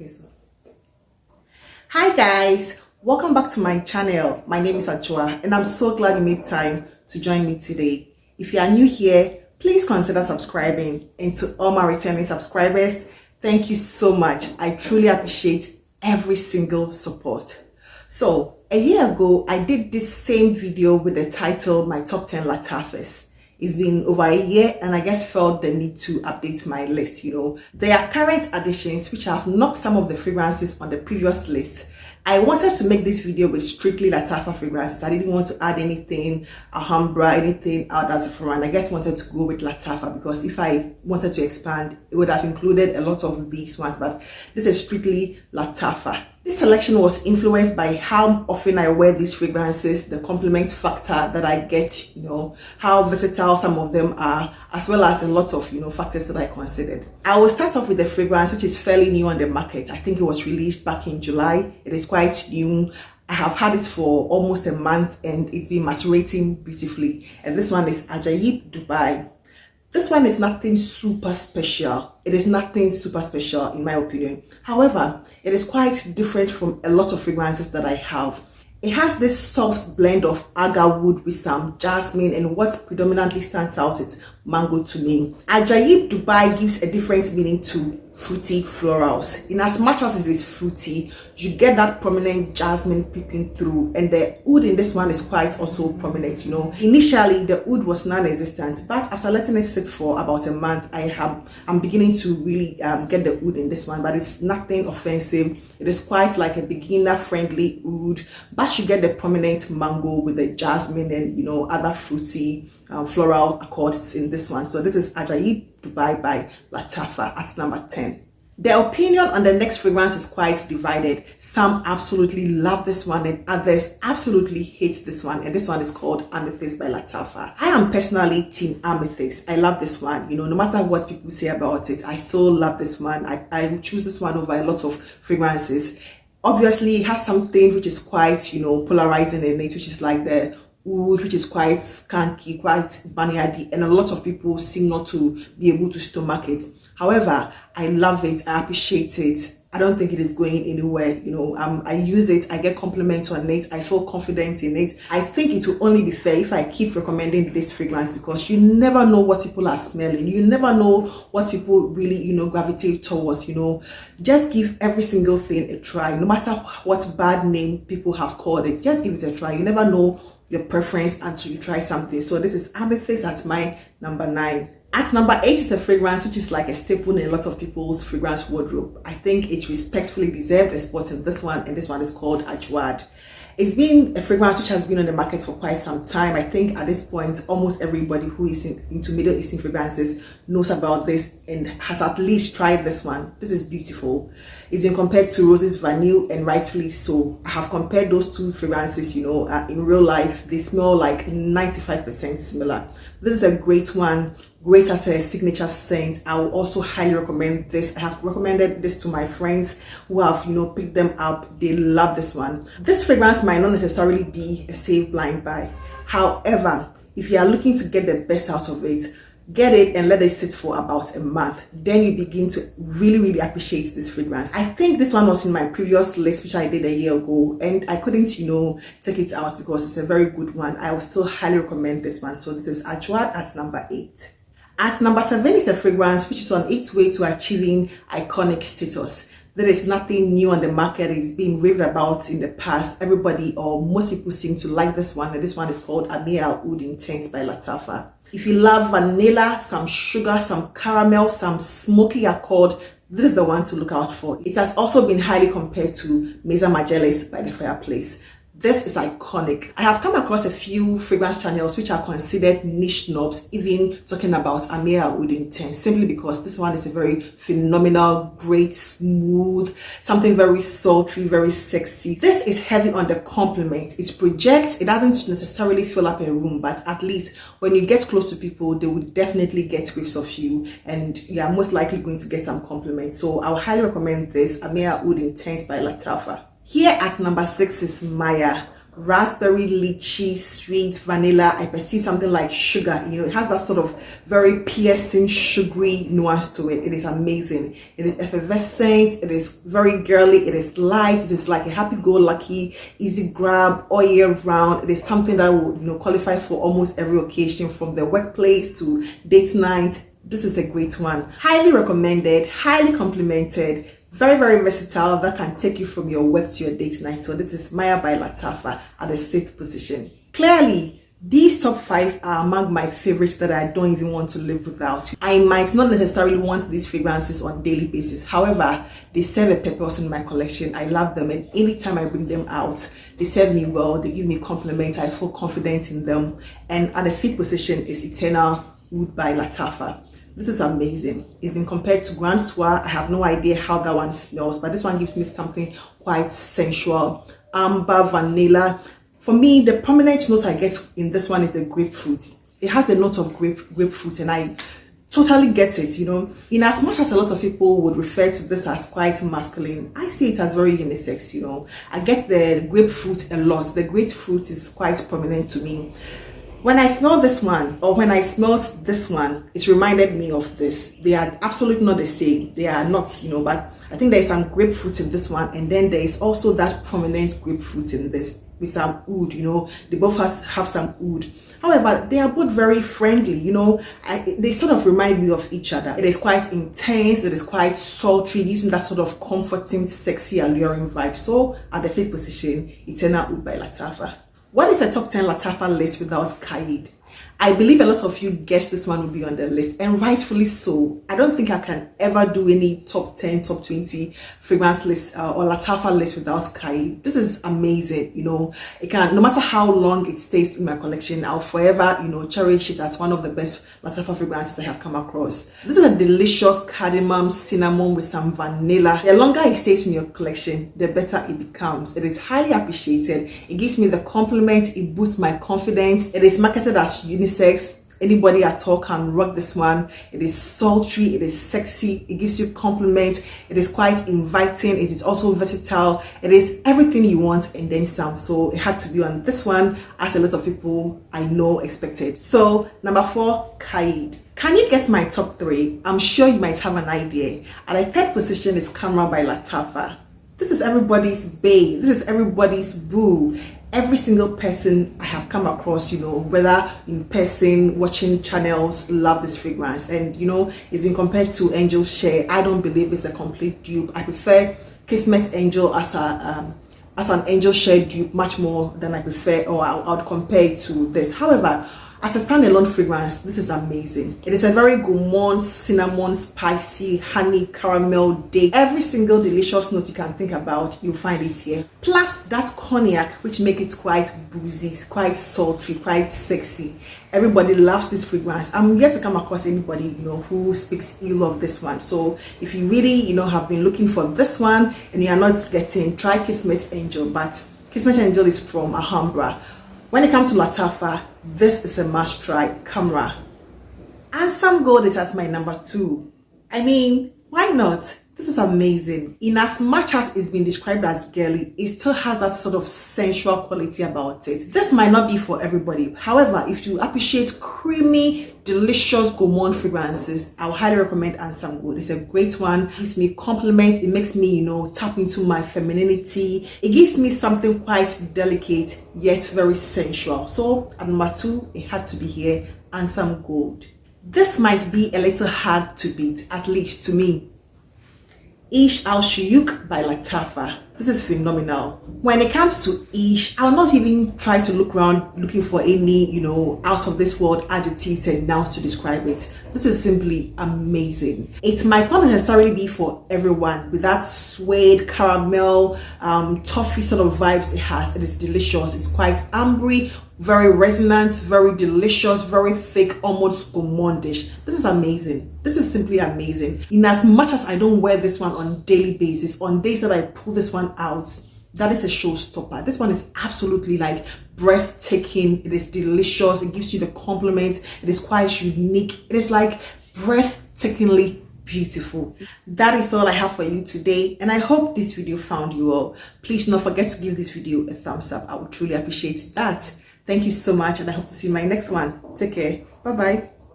Okay, so hi guys, welcome back to my channel. My name is Ajwad and I'm so glad you made time to join me today. If you are new here, please consider subscribing, and to all my returning subscribers, thank you so much. I truly appreciate every single support. So a year ago I did this same video with the title My Top 10 Lattafas. It's been over a year and I just felt the need to update my list. There are current additions which have knocked some of the fragrances on the previous list. I wanted to make this video with strictly Lattafa fragrances. I didn't want to add anything Alhambra, anything out as a foreign. I just wanted to go with Lattafa because if I wanted to expand, it would have included a lot of these ones, but this is strictly Lattafa. This selection was influenced by how often I wear these fragrances, the compliment factor that I get, how versatile some of them are, as well as a lot of, factors that I considered. I will start off with the fragrance, which is fairly new on the market. I think it was released back in July. It is quite new. I have had it for almost a month and it's been macerating beautifully. And this one is Ajayeb Dubai. This one is nothing super special. It is nothing super special in my opinion. However, it is quite different from a lot of fragrances that I have. It has this soft blend of agar wood with some jasmine, and what predominantly stands out is mango to me. Ajayeb Dubai gives a different meaning to fruity florals. In as much as it is fruity, you get that prominent jasmine peeping through, and the oud in this one is quite also prominent. Initially the oud was non-existent, but after letting it sit for about a month, I'm beginning to really get the oud in this one. But it's nothing offensive. It is quite like a beginner friendly oud, but you get the prominent mango with the jasmine and other fruity floral accords in this one. So this is Ajayeb Dubai by Lattafa at number 10. The opinion on the next fragrance is quite divided. Some absolutely love this one and others absolutely hate this one, and this one is called Amethyst by Lattafa. I am personally team Amethyst. I love this one. No matter what people say about it, I still love this one. I choose this one over a lot of fragrances. Obviously it has something which is quite polarizing in it, which is like the oud, which is quite skanky, quite barnyardy, and a lot of people seem not to be able to stomach it. However, I love it. I appreciate it. I don't think it is going anywhere. I use it, I get compliments on it, I feel confident in it. I think it will only be fair if I keep recommending this fragrance, because you never know what people are smelling. You never know what people really gravitate towards. Just give every single thing a try. No matter what bad name people have called it, just give it a try. You never know your preference until you try something. So this is Amethyst at my number 9. At number 8 is a fragrance which is like a staple in a lot of people's fragrance wardrobe. I think it respectfully deserved a spot in this one, and this one is called Ajwad. It's been a fragrance which has been on the market for quite some time. I think at this point, almost everybody who is into Middle Eastern fragrances knows about this and has at least tried this one. This is beautiful. It's been compared to Rose's Vanille, and rightfully so. I have compared those two fragrances, in real life. They smell like 95% similar. This is a great one. Great as a signature scent. I will also highly recommend this. I have recommended this to my friends who have picked them up. They love this one. This fragrance might not necessarily be a safe blind buy. However, if you are looking to get the best out of it, get it and let it sit for about a month. Then you begin to really appreciate this fragrance. I think this one was in my previous list, which I did a year ago, and I couldn't take it out because it's a very good one. I will still highly recommend this one. So this is Ajwad at number 8. At number 7 is a fragrance which is on its way to achieving iconic status. There is nothing new on the market. It's been raved about in the past. Everybody or most people seem to like this one, and this one is called Amir Al Oud Intense by Lattafa. If you love vanilla, some sugar, some caramel, some smoky accord, this is the one to look out for. It has also been highly compared to Mesa Majelis by the Fireplace. This is iconic. I have come across a few fragrance channels which are considered niche snobs, even talking about Amira Al Oud Intense, simply because this one is a very phenomenal, great, smooth, something very sultry, very sexy. This is heavy on the compliment. It projects. It doesn't necessarily fill up a room, but at least when you get close to people, they will definitely get whiffs of you, and you are most likely going to get some compliments. So I would highly recommend this, Amira Al Oud Intense by Lattafa. Here at number 6 is Mayar. raspberry, lychee, sweet, vanilla. I perceive something like sugar. You know, it has that sort of very piercing, sugary nuance to it. It is amazing. It is effervescent. It is very girly. It is light. It is like a happy-go-lucky, easy grab all year round. It is something that would, you know, qualify for almost every occasion, from the workplace to date night. This is a great one. Highly recommended, highly complimented, very, very versatile, that can take you from your work to your date night. So this is Mayar by Lattafa at the 6th position. Clearly, these top 5 are among my favorites that I don't even want to live without. I might not necessarily want these fragrances on a daily basis. However, they serve a purpose in my collection. I love them, and anytime I bring them out, they serve me well. They give me compliments. I feel confident in them. And at the 5th position is Isaq Al Oud by Lattafa. This is amazing. It's been compared to Grand Soir. I have no idea how that one smells, but this one gives me something quite sensual. Amber, vanilla. For me, the prominent note I get in this one is the grapefruit. It has the note of grapefruit, and I totally get it, you know. In as much as a lot of people would refer to this as quite masculine, I see it as very unisex, you know. I get the grapefruit a lot. The grapefruit is quite prominent to me. When I smell this one, or when I smelled this one, it reminded me of this. They are absolutely not the same. They are not, you know, but I think there is some grapefruit in this one, and then there is also that prominent grapefruit in this with some oud, you know. They both have some oud. However, they are both very friendly, you know. They sort of remind me of each other. It is quite intense. It is quite sultry. It gives me that sort of comforting, sexy, alluring vibe. So at the 5th position, Isaq Al Oud by Lattafa. What is a top 10 Lattafa list without Qaeed? I believe a lot of you guessed this one will be on the list, and rightfully so. I don't think I can ever do any top 10, top 20 fragrance list or Lattafa list without Qaeed. This is amazing, you know. It can, no matter how long it stays in my collection, I'll forever, you know, cherish it as one of the best Lattafa fragrances I have come across. This is a delicious cardamom, cinnamon with some vanilla. The longer it stays in your collection, the better it becomes. It is highly appreciated. It gives me the compliment. It boosts my confidence. It is marketed as unisex. Anybody at all can rock this one. It is sultry, it is sexy, it gives you compliments, it is quite inviting, it is also versatile, it is everything you want and then some. So it had to be on this one, as a lot of people I know expected. So number 4, Qaeed. Can you guess my top 3? I'm sure you might have an idea. At the 3rd position is Khamrah by Lattafa. This is everybody's bae. This is everybody's boo. Every single person I have come across, you know, whether in person, watching channels, love this fragrance. And, you know, it's been compared to Angel Share. I don't believe it's a complete dupe. I prefer Kismet Angel as an Angel Share dupe much more than I prefer, or I would compare it to this. However, as a standalone fragrance, this is amazing. It is a very gourmand, cinnamon, spicy, honey, caramel, date. Every single delicious note you can think about, you'll find it here. Plus that cognac, which makes it quite boozy, quite sultry, quite sexy. Everybody loves this fragrance. I'm yet to come across anybody, you know, who speaks ill of this one. So if you really, you know, have been looking for this one and you are not getting, try Kismet Angel. But Kismet Angel is from Alhambra. When it comes to Lattafa, this is a must try. Khamrah. Asaam Gold is at my number 2. I mean, why not? This is amazing. In as much as it's been described as girly, it still has that sort of sensual quality about it. This might not be for everybody. However, if you appreciate creamy, delicious gourmand fragrances, I would highly recommend Asaam Gold. It's a great one. It gives me compliments. It makes me, you know, tap into my femininity. It gives me something quite delicate yet very sensual. So at number 2, it had to be here, Asaam Gold. This might be a little hard to beat, at least to me. Isaq Al Shukykh by Lattafa. This is phenomenal. When it comes to Ish, I'll not even try to look around looking for any, you know, out of this world adjectives and nouns to describe it. This is simply amazing. It might not necessarily be for everyone with that suede, caramel, toffee sort of vibes it has. It is delicious. It's quite ambery, very resonant, very delicious, very thick, almost gourmandish. This is amazing. This is simply amazing. In as much as I don't wear this one on a daily basis, on days that I pull this one out, that is a showstopper. This one is absolutely like breathtaking. It is delicious. It gives you the compliment. It is quite unique. It is like breathtakingly beautiful. That is all I have for you today, and I hope this video found you well. Please do not forget to give this video a thumbs up. I would truly appreciate that. Thank you so much, and I hope to see you in my next one. Take care. Bye bye.